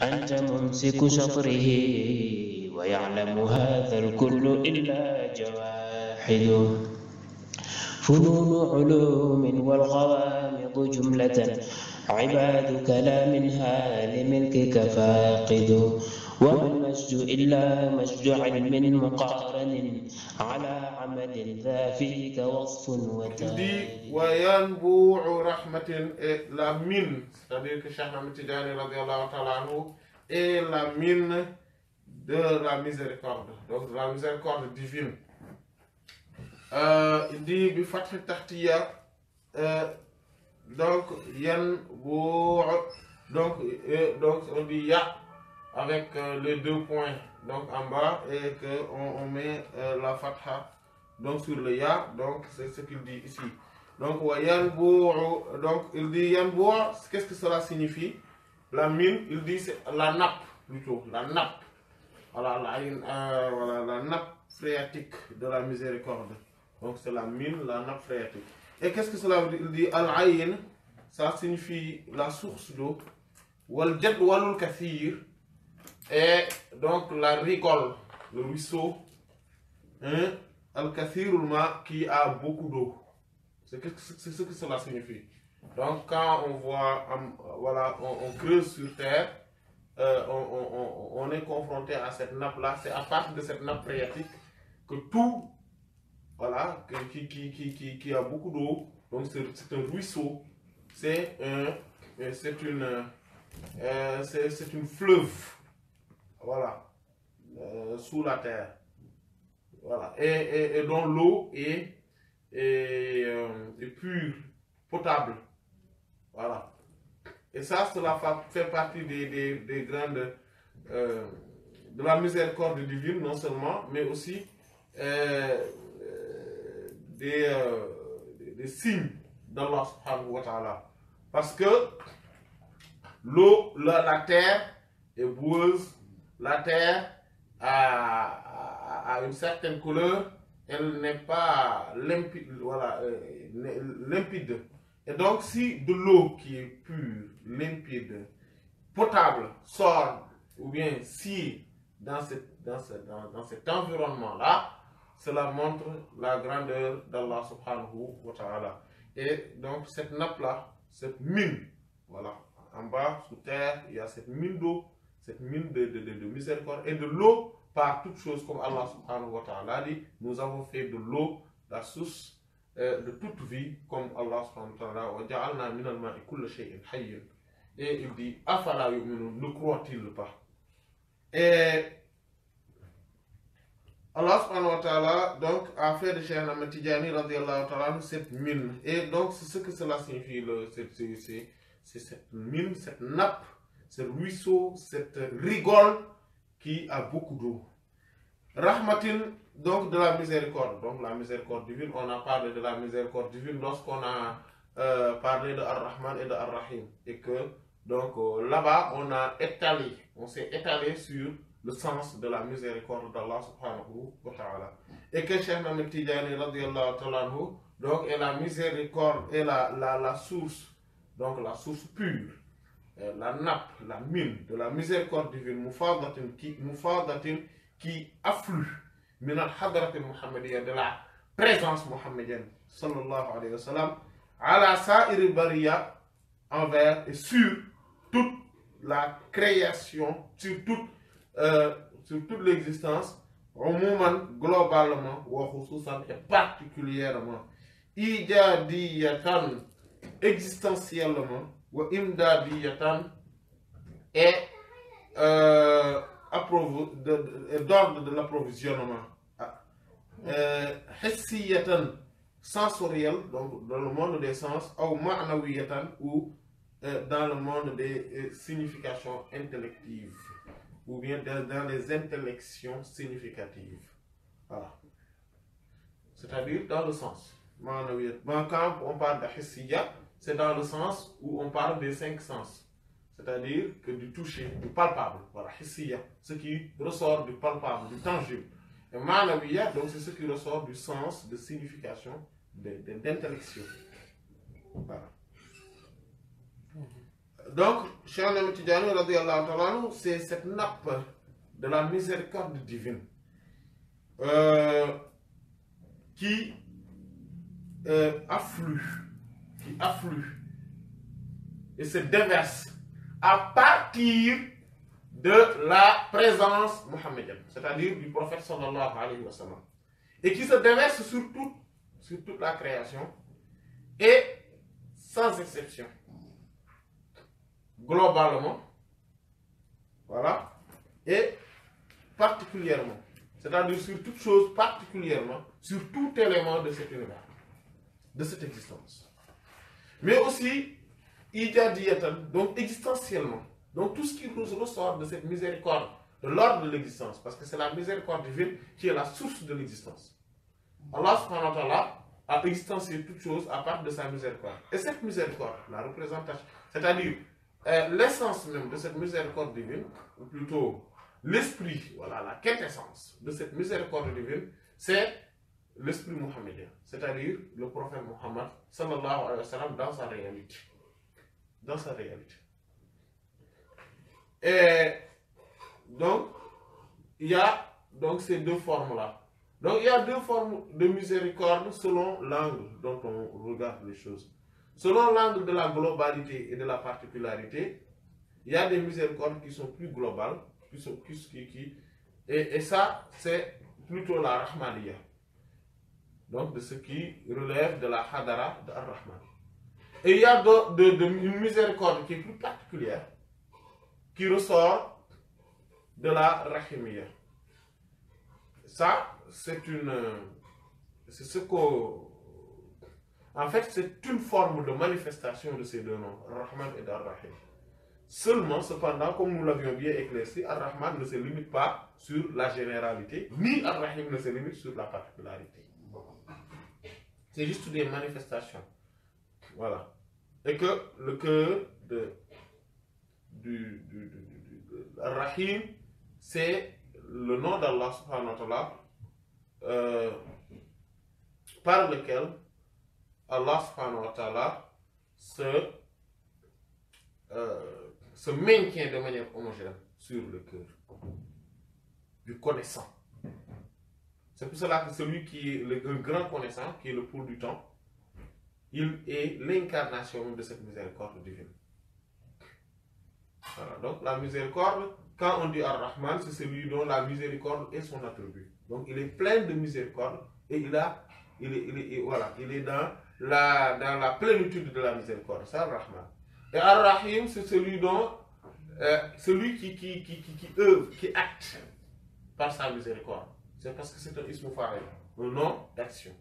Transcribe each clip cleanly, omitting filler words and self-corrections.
أنت ممسك شطره ويعلم هذا الكل إلا جواحد. فنون علوم والغوامض جملة عبادك لا منها لملكك فاقد. وما المجد إلا مجد علم مقارن على عمل ذا فيك وصف Il dit وتالد. Wayanbu'u rahmatin est la mine, c'est-à-dire que Cheikh Ahmed Tidiane radiallahu ta'ala anhu est la mine de la miséricorde, donc de la miséricorde divine. Il dit bi fathi tahtiya, donc yanbu'u, donc on dit ya avec les deux points donc en bas et que on met la fatha donc sur le ya, donc c'est ce qu'il dit ici. Donc donc il dit yanbu', qu'est-ce que cela signifie? La mine, il dit c'est la nappe plutôt, la nappe. Voilà, voilà, la nappe phréatique de la miséricorde. Donc c'est la mine, la nappe phréatique. Et qu'est-ce que cela veut dire? Il dit al-ayn, ça signifie la source d'eau. Wal jadwalul kathir, et donc la rigole, le ruisseau. Hein? Al-kathirul ma, qui a beaucoup d'eau. C'est ce que cela signifie. Donc quand on voit, voilà, on creuse sur terre, on est confronté à cette nappe-là. C'est à partir de cette nappe phréatique que tout, voilà, qui a beaucoup d'eau. Donc c'est un ruisseau, c'est une fleuve, voilà, sous la terre. Voilà. Et dont l'eau est pure, potable. Voilà. Et ça, cela fait partie des grandes, de la miséricorde divine, non seulement, mais aussi des signes d'Allah subhanahu wa ta'ala. Parce que l'eau, la terre est boueuse, la terre a une certaine couleur, elle n'est pas limpide, voilà, limpide. Et donc, si de l'eau qui est pure, limpide, potable sort, ou bien si dans cet environnement-là, cela montre la grandeur d'Allah subhanahu wa ta'ala. Et donc, cette nappe-là, cette mine, voilà, en bas, sous terre, il y a cette mine d'eau, cette mine de miséricorde et de l'eau par toutes choses, comme Allah subhanahu wa ta'ala dit, nous avons fait de l'eau la source de toute vie, comme Allah subhanahu wa ta'ala, wa ja'alna minal ma'i kulla shay'in hayyin. Et il dit, afala yu'minun, ne croient-ils pas? Et Allah subhanahu wa ta'ala donc a fait de Cheikh Ahmed Tidiane radiallahu ta'ala cette mine. Et donc c'est ce que cela signifie, c'est cette mine, cette nappe, ce ruisseau, cette rigole qui a beaucoup d'eau. Rahmatin, donc de la miséricorde. Donc la miséricorde divine, on a parlé de la miséricorde divine lorsqu'on a parlé de Ar-Rahman et de Ar-Rahim. Et que donc là-bas, on s'est étalé sur le sens de la miséricorde d'Allah subhanahu wa ta'ala. Et que Cheikh Ahmed Tidiane radiallahu ta'ala donc est la miséricorde et la source, donc la source pure, la nappe, la mine de la miséricorde divine, mufadatin qui afflue minal hadratil muhammadiyya, de la présence muhammadienne sallallahu alayhi wa sallam, ala sa'iri bariya, envers et sur toute la création, sur toute l'existence, globalement, wa khususan, et particulièrement, ijadiyatan, existentiellement, wa imdadiyatan, et d'ordre de l'approvisionnement, hissiyatan, sensoriel, donc dans le monde des sens, ou ma'nawiyatan, ou dans le monde des significations intellectives, ou bien dans les intellections significatives. Voilà. C'est-à-dire dans le sens. Quand on parle de hissiya, c'est dans le sens où on parle des 5 sens. C'est-à-dire que du toucher, du palpable. Voilà, hissiya, ce qui ressort du palpable, du tangible. Et ma'nawiya, donc c'est ce qui ressort du sens, de signification, d'intellection. Voilà. Donc, Cheikh Ahmed Tidiane, radiyallahu ta'ala anhu, c'est cette nappe de la miséricorde divine qui afflue et se déverse à partir de la présence mohammedienne, c'est-à-dire du prophète sallallahu alayhi wa sallam, et qui se déverse sur toute la création et sans exception, globalement, voilà, et particulièrement, c'est-à-dire sur toute chose particulièrement, sur tout élément de cet univers, de cette existence. Mais aussi, ijadiyatan, donc existentiellement, donc tout ce qui nous ressort de cette miséricorde, de l'ordre de l'existence, parce que c'est la miséricorde divine qui est la source de l'existence. Allah subhanahu wa ta'ala a existencié toute chose à part de sa miséricorde. Et cette miséricorde, la représentation, c'est-à-dire l'essence même de cette miséricorde divine, ou plutôt l'esprit, voilà, la quintessence de cette miséricorde divine, c'est l'esprit mohammedien, c'est-à-dire le prophète Mohammed sallallahu alayhi wa sallam dans sa réalité. Dans sa réalité. Et donc, il y a donc ces deux formes-là. Donc, il y a deux formes de miséricorde selon l'angle dont on regarde les choses. Selon l'angle de la globalité et de la particularité, il y a des miséricordes qui sont plus globales, et ça, c'est plutôt la Rahmaniya. Donc, de ce qui relève de la Hadara de Ar-Rahman. Et il y a une miséricorde qui est plus particulière, qui ressort de la Rahimiyya. Ça, c'est ce qu'on... En fait, c'est une forme de manifestation de ces deux noms, Ar-Rahman et Ar-Rahim. Seulement, cependant, comme nous l'avions bien éclairci, Ar-Rahman ne se limite pas sur la généralité, ni Ar-Rahim ne se limite sur la particularité. C'est juste des manifestations. Voilà. Et que le cœur du Rahim, c'est le nom d'Allah subhanahu wa ta'ala par lequel Allah subhanahu wa ta'ala se maintient de manière homogène sur le cœur du connaissant. C'est pour cela que celui qui est un grand connaissant, qui est le pôle du temps, il est l'incarnation de cette miséricorde divine. Voilà, donc la miséricorde, quand on dit Ar-Rahman, c'est celui dont la miséricorde est son attribut. Donc il est plein de miséricorde et il est dans la plénitude de la miséricorde. C'est Ar-Rahman. Et Ar-Rahim, c'est celui dont celui qui œuvre, qui acte par sa miséricorde. C'est parce que c'est un ismu fa'il, un nom d'action.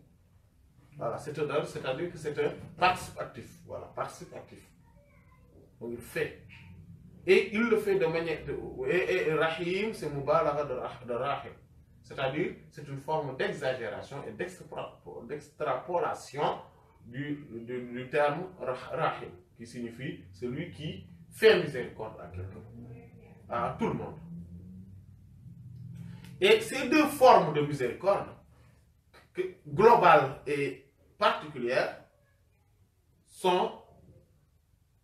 Voilà, c'est-à-dire que c'est un participe actif. Voilà, participe actif. Donc il fait. Et il le fait de manière... Et Rahim, c'est Mubalagha de Rahim. C'est-à-dire, c'est une forme d'exagération et d'extrapolation du terme Rahim, qui signifie celui qui fait miséricorde à quelqu'un, à tout le monde. Et ces deux formes de miséricorde, globale et particulière, sont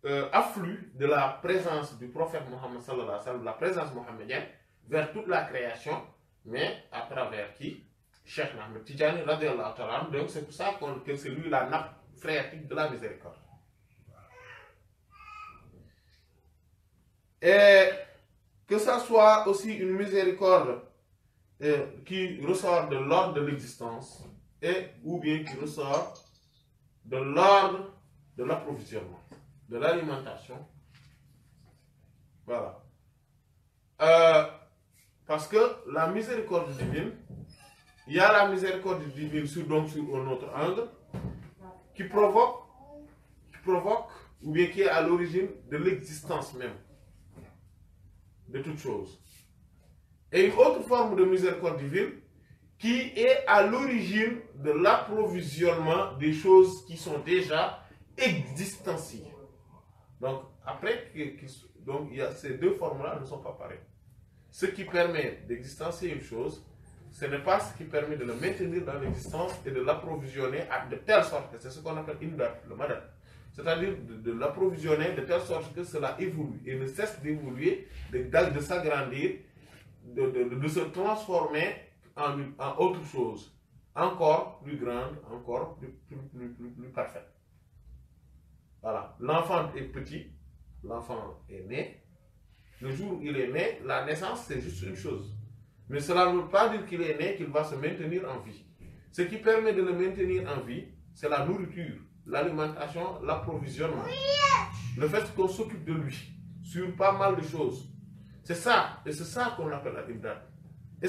affluent de la présence du prophète Mohammed sallallahu alayhi wa sallam, de la présence mohammedienne, vers toute la création, mais à travers qui? Cheikh Ahmed Tidiane, radiyallahu ta'ala. Donc c'est pour ça que c'est lui la nappe phréatique de la miséricorde. Et que ça soit aussi une miséricorde qui ressort de l'ordre de l'existence, ou bien qui ressort de l'ordre de l'approvisionnement, de l'alimentation. Voilà. Parce que la miséricorde divine, il y a la miséricorde divine sur un autre angle, qui provoque, ou bien qui est à l'origine de l'existence même de toute chose. Et une autre forme de miséricorde divine qui est à l'origine de l'approvisionnement des choses qui sont déjà existentielles. Donc, après, donc, il y a ces deux formes-là ne sont pas pareilles. Ce qui permet d'existencier une chose, ce n'est pas ce qui permet de le maintenir dans l'existence et de l'approvisionner de telle sorte que c'est ce qu'on appelle imdad, le madad. c'est-à-dire de l'approvisionner de telle sorte que cela évolue et ne cesse d'évoluer, de s'agrandir, de se transformer en autre chose, encore plus grande, encore plus parfaite. Voilà, l'enfant est petit, l'enfant est né. Le jour où il est né, la naissance c'est juste une chose. Mais cela ne veut pas dire qu'il est né, qu'il va se maintenir en vie. Ce qui permet de le maintenir en vie, c'est la nourriture, l'alimentation, l'approvisionnement. Le fait qu'on s'occupe de lui sur pas mal de choses. C'est ça, et c'est ça qu'on appelle la imdad. Et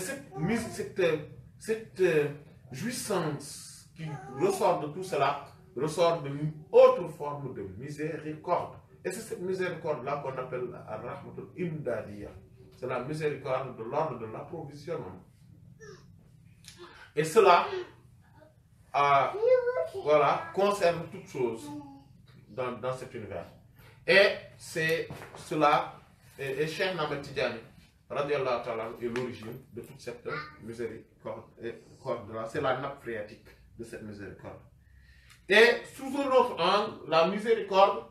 cette jouissance qui ressort de tout cela, ressort d'une autre forme de miséricorde. Et c'est cette miséricorde-là qu'on appelle la rahmatul imdadiyya. C'est la miséricorde de l'ordre de l'approvisionnement. Et cela voilà, concerne toutes choses dans cet univers. Et c'est cela, et Cheikh Ahmed Tidjani, radiallahu ta'ala, est l'origine de toute cette miséricorde-là. C'est la nappe phréatique de cette miséricorde. Et sous un autre angle, la miséricorde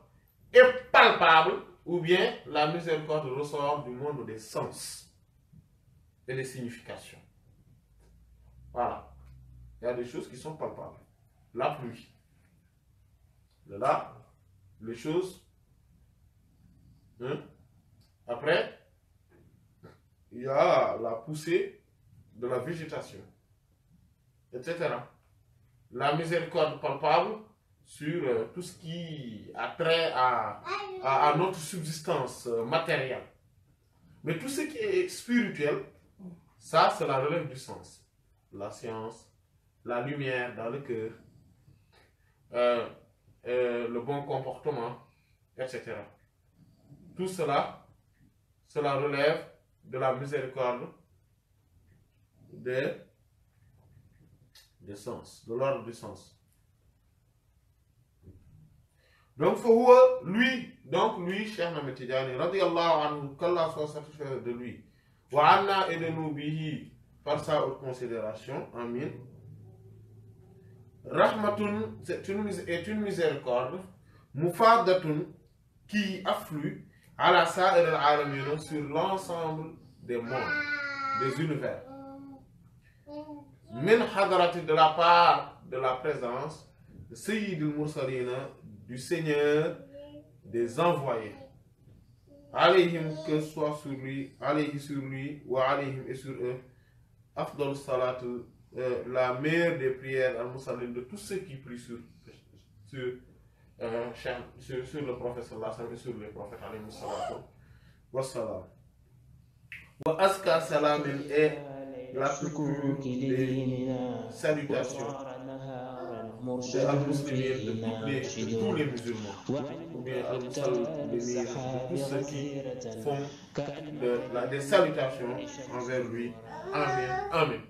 est palpable, ou bien la miséricorde ressort du monde des sens et des significations. Voilà. Il y a des choses qui sont palpables. La pluie. Là, les choses. Après, il y a la poussée de la végétation, etc. La miséricorde palpable sur tout ce qui a trait à notre subsistance matérielle. Mais tout ce qui est spirituel, ça, c'est la relève du sens. La science, la lumière dans le cœur, le bon comportement, etc. Tout cela, cela relève de la miséricorde des sens, de l'ordre du sens. Donc, lui, Cheikh Ahmed Tidjani, radiyallahu anhu, qu'Allah soit satisfait de lui, wa anna et de nous bihi, par sa haute considération, amin. Rahmatun est une miséricorde, mufadatun, qui afflue ala sa'ir al-alamin sur l'ensemble des mondes, des univers. Min hadarati, de la part de la présence de Sayyid al-Mursalina, du Seigneur des envoyés. Alayhim, que soit sur lui, alayhi sur lui, wa alayhim et sur eux, afdal salat, la meilleure des prières al-Musallin, de tous ceux qui prient sur le prophète sallallahu alayhi wa sallam et sur les prophètes alayhi salatu wa salam. Wa aska salamin et la plus pure des salutations de tous les musulmans, ou bien de tous ceux qui font des salutations envers lui. Amen. Amen.